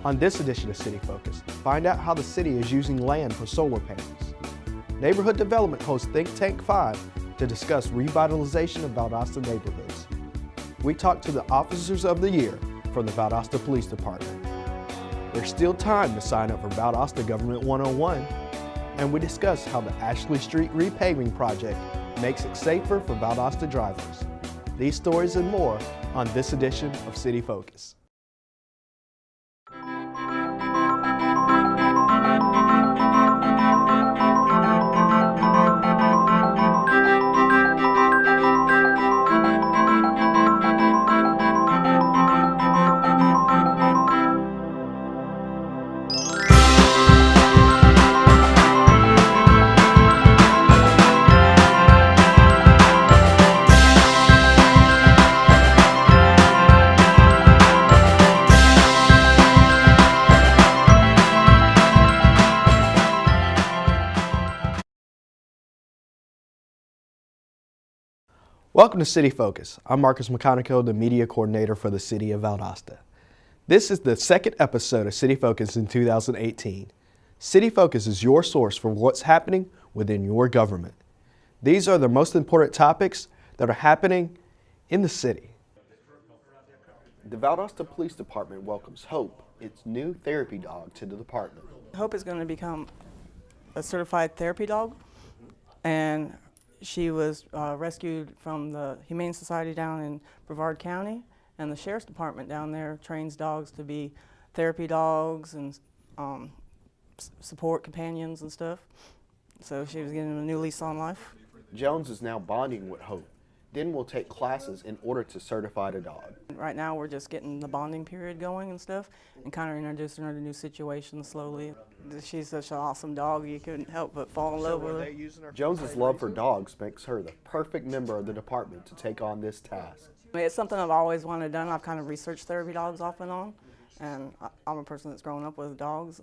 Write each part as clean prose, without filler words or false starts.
On this edition of City Focus, find out how the city is using land for solar panels. Neighborhood Development hosts Think Tank 5 to discuss revitalization of Valdosta neighborhoods. We talk to the Officers of the Year from the Valdosta Police Department. There's still time to sign up for Valdosta Government 101, and we discuss how the Ashley Street repaving project makes it safer for Valdosta drivers. These stories and more on this edition of City Focus. Welcome to City Focus. I'm Marcus McConico, the media coordinator for the City of Valdosta. This is the second episode of City Focus in 2018. City Focus is your source for what's happening within your government. These are the most important topics that are happening in the city. The Valdosta Police Department welcomes Hope, its new therapy dog, to the department. Hope is going to become a certified therapy dog, and she was rescued from the Humane Society down in Brevard County, and the Sheriff's Department down there trains dogs to be therapy dogs and support companions and stuff. So she was getting a new lease on life. Jones is now bonding with Hope, then will take classes in order to certify the dog. Right now we're just getting the bonding period going and stuff, and kind of introducing her to new situations slowly. She's such an awesome dog, you couldn't help but fall in love with her. Jones's love for dogs makes her the perfect member of the department to take on this task. It's something I've always wanted done. I've kind of researched therapy dogs off and on, and I'm a person that's grown up with dogs.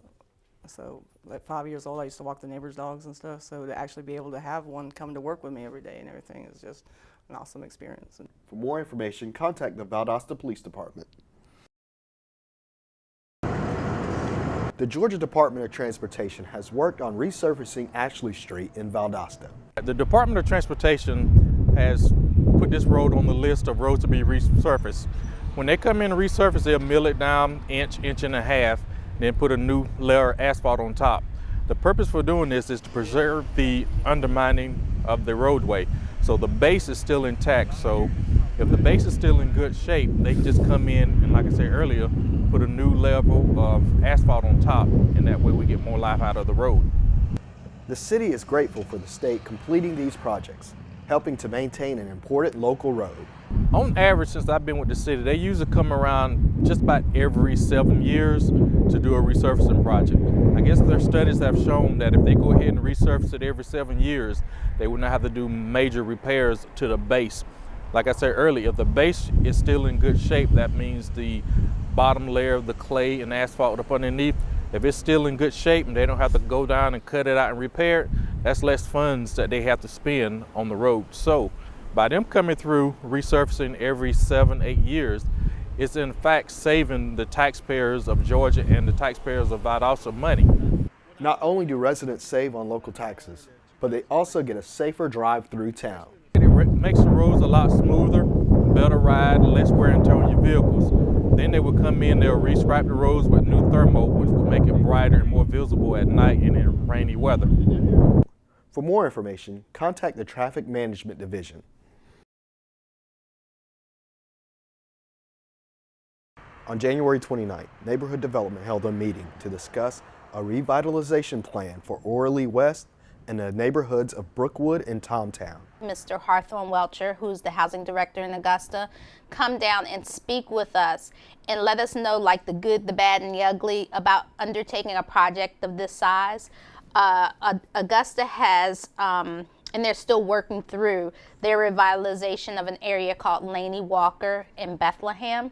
So at 5 years old, I used to walk the neighbors' dogs and stuff, so to actually be able to have one come to work with me every day and everything is just an awesome experience. For more information, contact the Valdosta Police Department. The Georgia Department of Transportation has worked on resurfacing Ashley Street in Valdosta. The Department of Transportation has put this road on the list of roads to be resurfaced. When they come in to resurface, they'll mill it down inch and a half, then put a new layer of asphalt on top. The purpose for doing this is to preserve the undermining of the roadway. So the base is still intact. So if the base is still in good shape, they can just come in and, like I said earlier, put a new level of asphalt on top, and that way we get more life out of the road. The city is grateful for the state completing these projects, helping to maintain an important local road. On average, since I've been with the city, they usually come around just about every 7 years to do a resurfacing project. I guess their studies have shown that if they go ahead and resurface it every 7 years, they would not have to do major repairs to the base. Like I said earlier, if the base is still in good shape, that means the bottom layer of the clay and asphalt up underneath, if it's still in good shape and they don't have to go down and cut it out and repair it, that's less funds that they have to spend on the road. So by them coming through resurfacing every 7-8 years, it's in fact saving the taxpayers of Georgia and the taxpayers of Valdosta money. Not only do residents save on local taxes, but they also get a safer drive through town. It makes the roads a lot smoother, better ride, less wear and tear on your vehicles. Then they would come in, they'll re-stripe the roads with new thermal, which will make it brighter and more visible at night and in rainy weather. For more information, contact the Traffic Management Division. On January 29th, Neighborhood Development held a meeting to discuss a revitalization plan for Orally West and the neighborhoods of Brookwood and Tomtown. Mr. Hawthorne Welcher, who's the housing director in Augusta, come down and speak with us and let us know like the good, the bad, and the ugly about undertaking a project of this size. Augusta has, and they're still working through their revitalization of an area called Laney Walker in Bethlehem.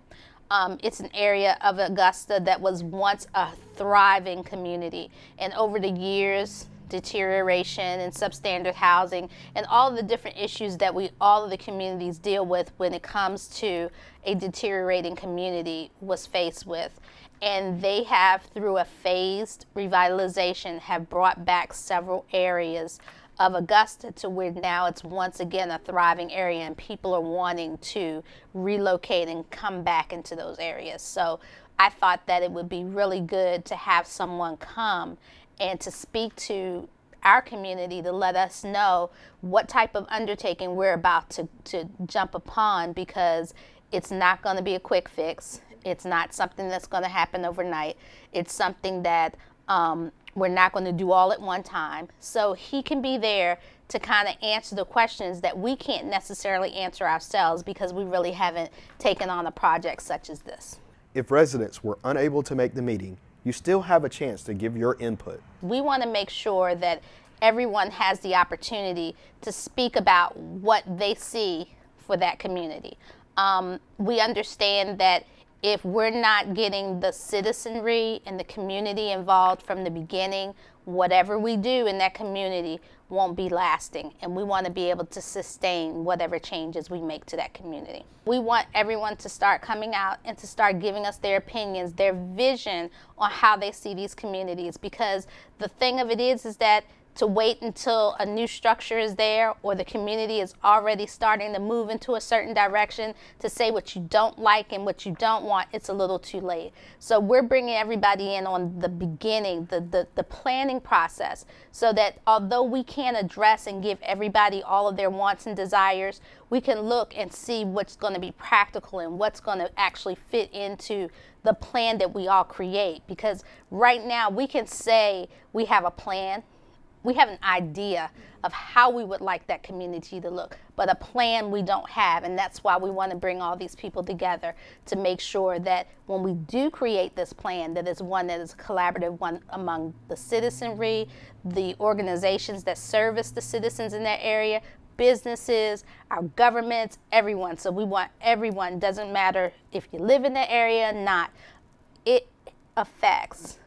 It's an area of Augusta that was once a thriving community, and over the years, deterioration and substandard housing and all of the different issues that all of the communities deal with when it comes to a deteriorating community was faced with. And they have, through a phased revitalization, have brought back several areas of Augusta to where now it's once again a thriving area and people are wanting to relocate and come back into those areas. So I thought that it would be really good to have someone come and to speak to our community to let us know what type of undertaking we're about to jump upon, because it's not going to be a quick fix. It's not something that's going to happen overnight. It's something that we're not going to do all at one time. So he can be there to kind of answer the questions that we can't necessarily answer ourselves because we really haven't taken on a project such as this. If residents were unable to make the meeting, you still have a chance to give your input. We want to make sure that everyone has the opportunity to speak about what they see for that community. We understand that if we're not getting the citizenry and the community involved from the beginning, whatever we do in that community won't be lasting, and we want to be able to sustain whatever changes we make to that community. We want everyone to start coming out and to start giving us their opinions, their vision on how they see these communities, because the thing of it is that to wait until a new structure is there or the community is already starting to move into a certain direction to say what you don't like and what you don't want, it's a little too late. So we're bringing everybody in on the beginning, the planning process, so that although we can't address and give everybody all of their wants and desires, we can look and see what's going to be practical and what's going to actually fit into the plan that we all create. Because right now we can say we have a plan. We have an idea of how we would like that community to look, but a plan we don't have, and that's why we want to bring all these people together to make sure that when we do create this plan, that it's one that is a collaborative one among the citizenry, the organizations that service the citizens in that area, businesses, our governments, everyone. So we want everyone, doesn't matter if you live in the area or not, it affects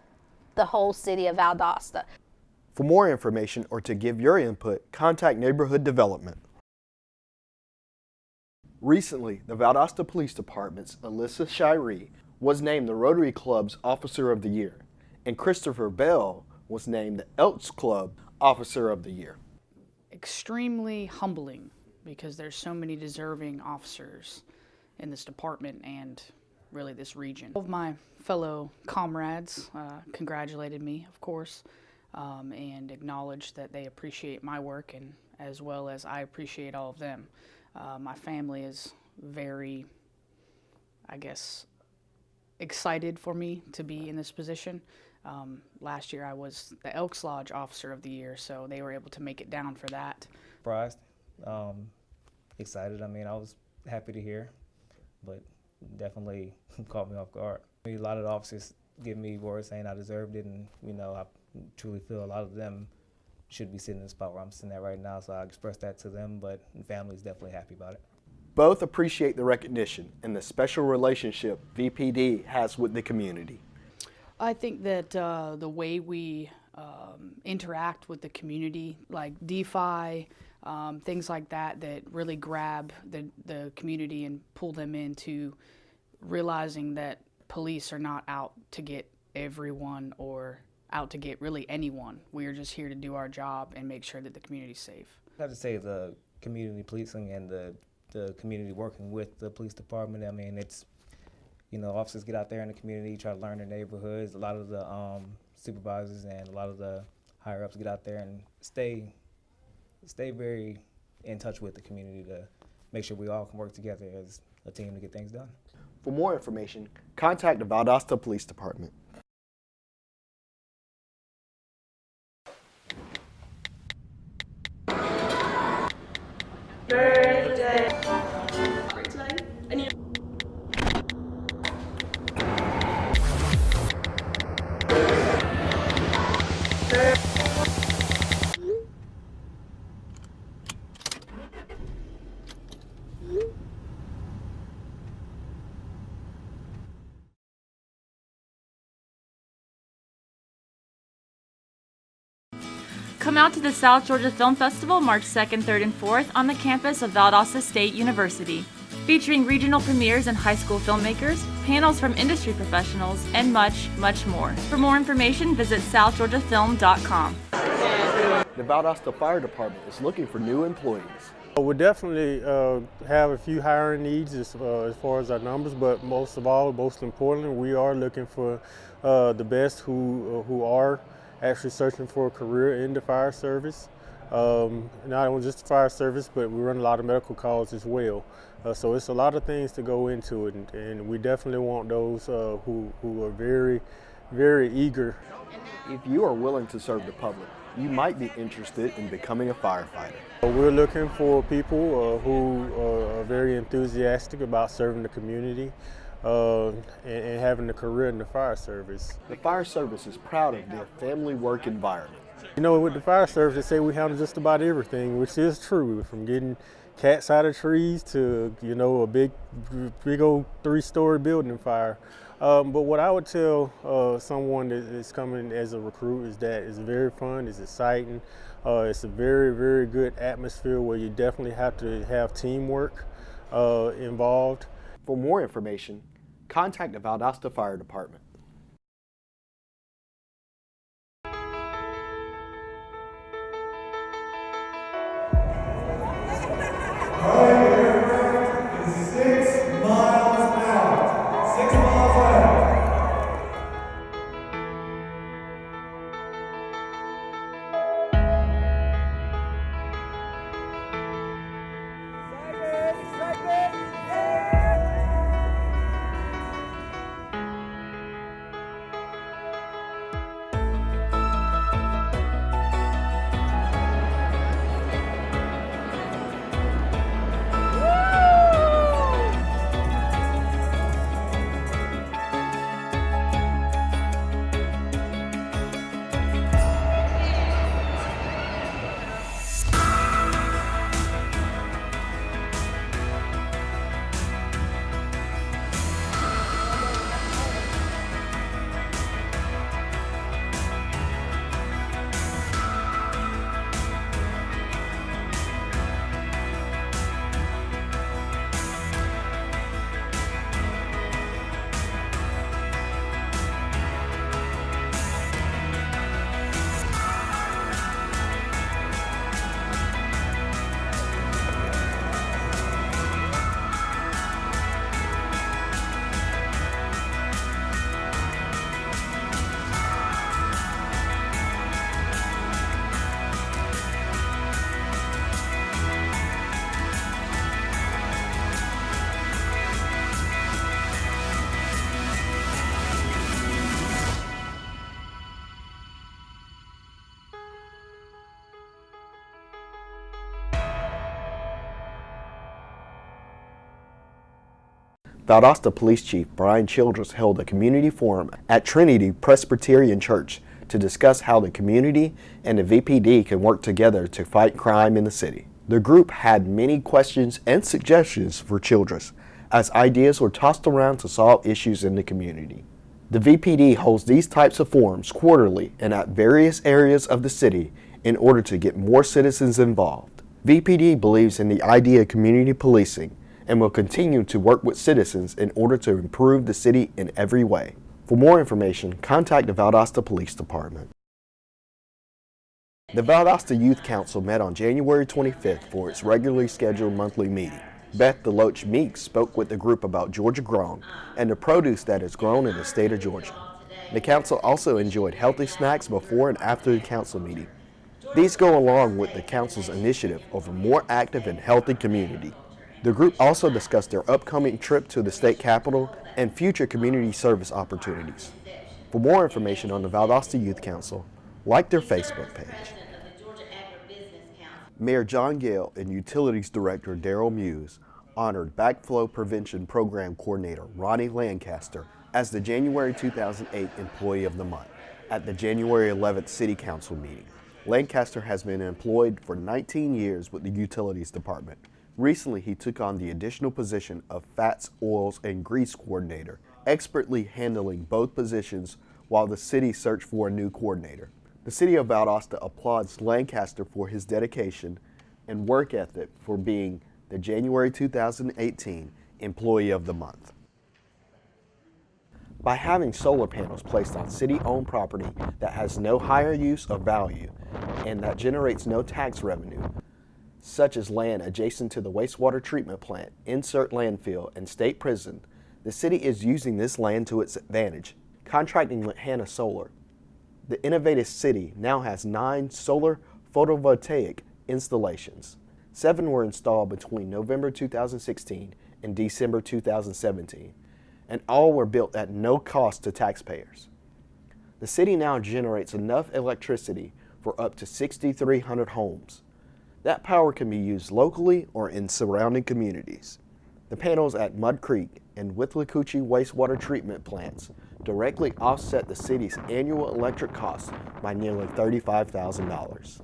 the whole city of Valdosta. For more information or to give your input, contact Neighborhood Development. Recently, the Valdosta Police Department's Alyssa Shiree was named the Rotary Club's Officer of the Year, and Christopher Bell was named the Elks Club Officer of the Year. Extremely humbling, because there's so many deserving officers in this department and really this region. All of my fellow comrades congratulated me, of course, and acknowledged that they appreciate my work, and as well as I appreciate all of them. My family is very, I guess, excited for me to be in this position. Last year I was the Elks Lodge Officer of the Year, so they were able to make it down for that. Surprised, excited. I mean, I was happy to hear, but definitely caught me off guard. A lot of the officers give me words saying I deserved it, and I truly feel a lot of them should be sitting in the spot where I'm sitting at right now, so I expressed that to them, but the family is definitely happy about it. Both appreciate the recognition and the special relationship VPD has with the community. I think that the way we interact with the community, like DeFi, things like that, that really grab the community and pull them into realizing that police are not out to get everyone or out to get really anyone. We are just here to do our job and make sure that the community's safe. I have to say the community policing and the community working with the police department, I mean, it's, officers get out there in the community, try to learn their neighborhoods. A lot of the supervisors and a lot of the higher ups get out there and stay very in touch with the community to make sure we all can work together as a team to get things done. For more information, contact the Valdosta Police Department. Come out to the South Georgia Film Festival March 2nd, 3rd, and 4th on the campus of Valdosta State University. featuring regional premieres and high school filmmakers, panels from industry professionals, and much, much more. For more information, visit southgeorgiafilm.com. The Valdosta Fire Department is looking for new employees. We definitely have a few hiring needs as far as our numbers, but most of all, most importantly, we are looking for the best who are actually searching for a career in the fire service. Not only just the fire service, but we run a lot of medical calls as well. So it's a lot of things to go into it, and we definitely want those who are very, very eager. If you are willing to serve the public, you might be interested in becoming a firefighter. We're looking for people who are very enthusiastic about serving the community and having a career in the fire service. The fire service is proud of their family work environment. You know, with the fire service, they say we handle just about everything, which is true, from getting cats out of trees to, you know, a big old 3-story building fire. But what I would tell someone that is coming as a recruit is that it's very fun, it's exciting, it's a very, very good atmosphere where you definitely have to have teamwork involved. For more information, contact the Valdosta Fire Department. Valdosta Police Chief Brian Childress held a community forum at Trinity Presbyterian Church to discuss how the community and the VPD can work together to fight crime in the city. The group had many questions and suggestions for Childress as ideas were tossed around to solve issues in the community. The VPD holds these types of forums quarterly and at various areas of the city in order to get more citizens involved. VPD believes in the idea of community policing and will continue to work with citizens in order to improve the city in every way. For more information, contact the Valdosta Police Department. The Valdosta Youth Council met on January 25th for its regularly scheduled monthly meeting. Beth DeLoach Meeks spoke with the group about Georgia Grown and the produce that is grown in the state of Georgia. The council also enjoyed healthy snacks before and after the council meeting. These go along with the council's initiative of a more active and healthy community. The group also discussed their upcoming trip to the state capitol and future community service opportunities. For more information on the Valdosta Youth Council, like their Facebook page. Mayor John Gale and Utilities Director Darrell Muse honored Backflow Prevention Program Coordinator Ronnie Lancaster as the January 2008 Employee of the Month at the January 11th City Council meeting. Lancaster has been employed for 19 years with the Utilities Department. Recently, he took on the additional position of Fats, Oils, and Grease Coordinator, expertly handling both positions while the city searched for a new coordinator. The City of Valdosta applauds Lancaster for his dedication and work ethic for being the January 2018 Employee of the Month. By having solar panels placed on city-owned property that has no higher use or value and that generates no tax revenue, such as land adjacent to the wastewater treatment plant, insert landfill, and state prison, the city is using this land to its advantage, contracting with Hannah Solar. The innovative city now has 9 solar photovoltaic installations. 7 were installed between November 2016 and December 2017, and all were built at no cost to taxpayers. The city now generates enough electricity for up to 6,300 homes. That power can be used locally or in surrounding communities. The panels at Mud Creek and Withlacoochee wastewater treatment plants directly offset the city's annual electric costs by nearly $35,000.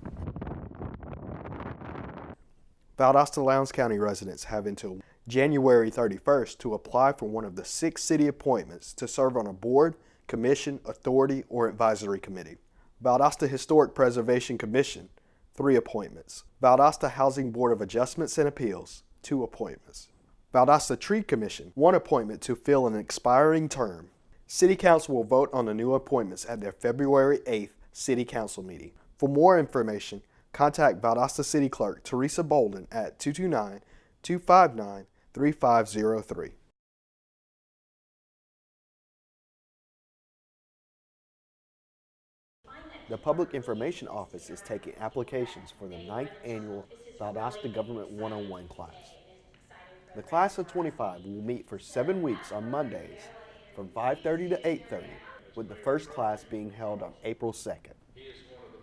Valdosta Lowndes County residents have until January 31st to apply for one of the 6 city appointments to serve on a board, commission, authority, or advisory committee. Valdosta Historic Preservation Commission, 3 appointments. Valdosta Housing Board of Adjustments and Appeals, 2 appointments. Valdosta Tree Commission, 1 appointment to fill an expiring term. City Council will vote on the new appointments at their February 8th City Council meeting. For more information, contact Valdosta City Clerk Teresa Bolden at 229-259-3503. The Public Information Office is taking applications for the 9th annual Valdosta Government 101 class. The class of 25 will meet for 7 weeks on Mondays from 5:30 to 8:30, with the first class being held on April 2nd.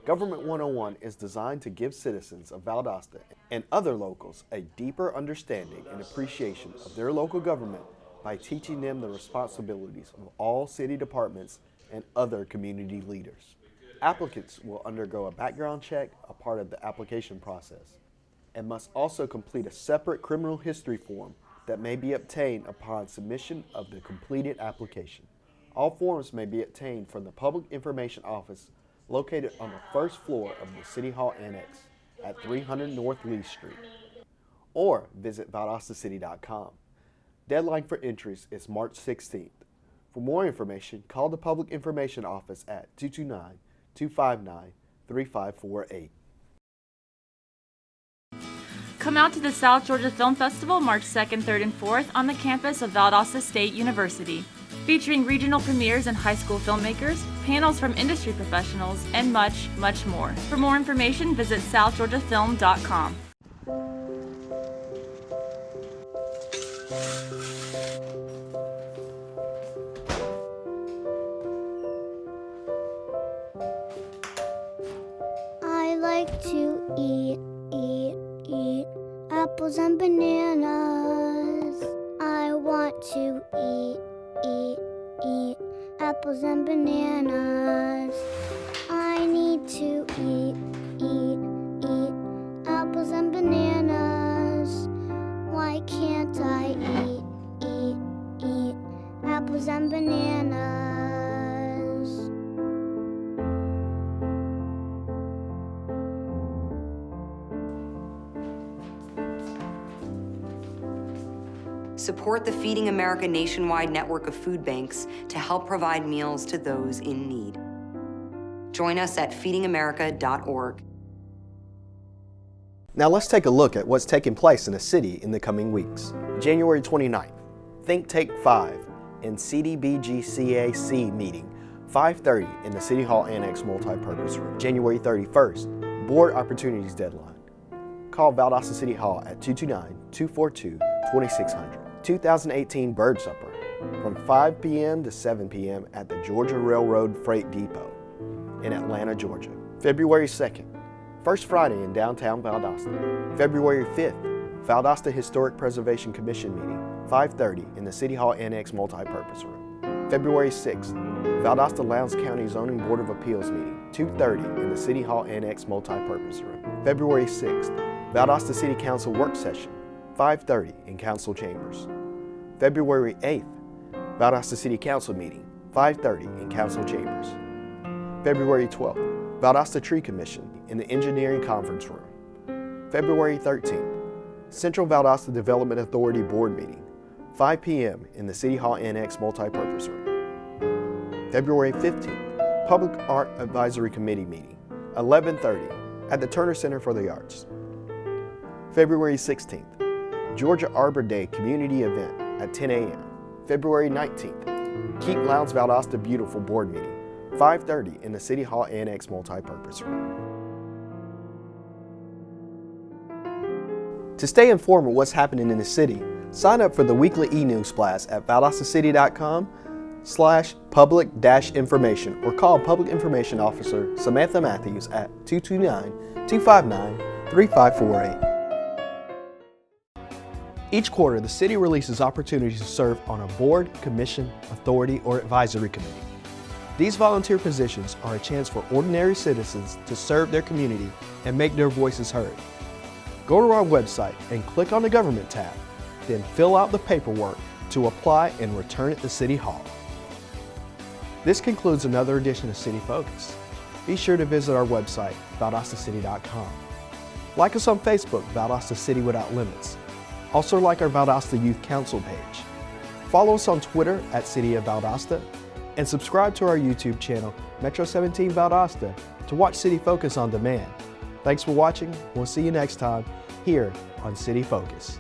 Government 101 is designed to give citizens of Valdosta and other locals a deeper understanding and appreciation of their local government by teaching them the responsibilities of all city departments and other community leaders. Applicants will undergo a background check, a part of the application process, and must also complete a separate criminal history form that may be obtained upon submission of the completed application. All forms may be obtained from the Public Information Office located on the first floor of the City Hall Annex at 300 North Lee Street, or visit valdostacity.com. Deadline for entries is March 16th. For more information, call the Public Information Office at 229-259-3548. Come out to the South Georgia Film Festival March 2nd, 3rd, and 4th on the campus of Valdosta State University. Featuring regional premieres and high school filmmakers, panels from industry professionals, and much, much more. For more information, visit southgeorgiafilm.com. I like to eat apples and bananas. I want to eat apples and bananas. I need to eat apples and bananas. Why can't I eat apples and bananas? Support the Feeding America nationwide network of food banks to help provide meals to those in need. Join us at feedingamerica.org. Now let's take a look at what's taking place in the city in the coming weeks. January 29th, Think Tank 5 and CDBGCAC meeting, 5:30 in the City Hall Annex Multipurpose Room. January 31st, Board Opportunities Deadline. Call Valdosta City Hall at 229-242-2600. 2018 Bird Supper from 5 p.m. to 7 p.m. at the Georgia Railroad Freight Depot in Atlanta, Georgia. February 2nd, First Friday in downtown Valdosta. February 5th, Valdosta Historic Preservation Commission meeting, 5:30 in the City Hall Annex Multipurpose Room. February 6th, Valdosta Lowndes County Zoning Board of Appeals meeting, 2:30 in the City Hall Annex Multipurpose Room. February 6th, Valdosta City Council Work Session, 5:30 in Council Chambers. February 8th, Valdosta City Council meeting, 5:30 in Council Chambers. February 12th, Valdosta Tree Commission in the Engineering Conference Room. February 13th, Central Valdosta Development Authority Board Meeting, 5 p.m. in the City Hall Annex Multipurpose Room. February 15th, Public Art Advisory Committee Meeting, 11:30 at the Turner Center for the Arts. February 16th, Georgia Arbor Day Community Event at 10 a.m. February 19th, Keep Lowndes Valdosta Beautiful Board Meeting, 5:30 in the City Hall Annex Multipurpose Room. To stay informed of what's happening in the city, sign up for the weekly e-news blast at valdostacity.com/public-information or call Public Information Officer Samantha Matthews at 229-259-3548. Each quarter, the city releases opportunities to serve on a board, commission, authority, or advisory committee. These volunteer positions are a chance for ordinary citizens to serve their community and make their voices heard. Go to our website and click on the Government tab, then fill out the paperwork to apply and return it to City Hall. This concludes another edition of City Focus. Be sure to visit our website, valdostacity.com. Like us on Facebook, Valdosta City Without Limits. Also like our Valdosta Youth Council page. Follow us on Twitter at City of Valdosta, and subscribe to our YouTube channel, Metro 17 Valdosta, to watch City Focus on demand. Thanks for watching. We'll see you next time here on City Focus.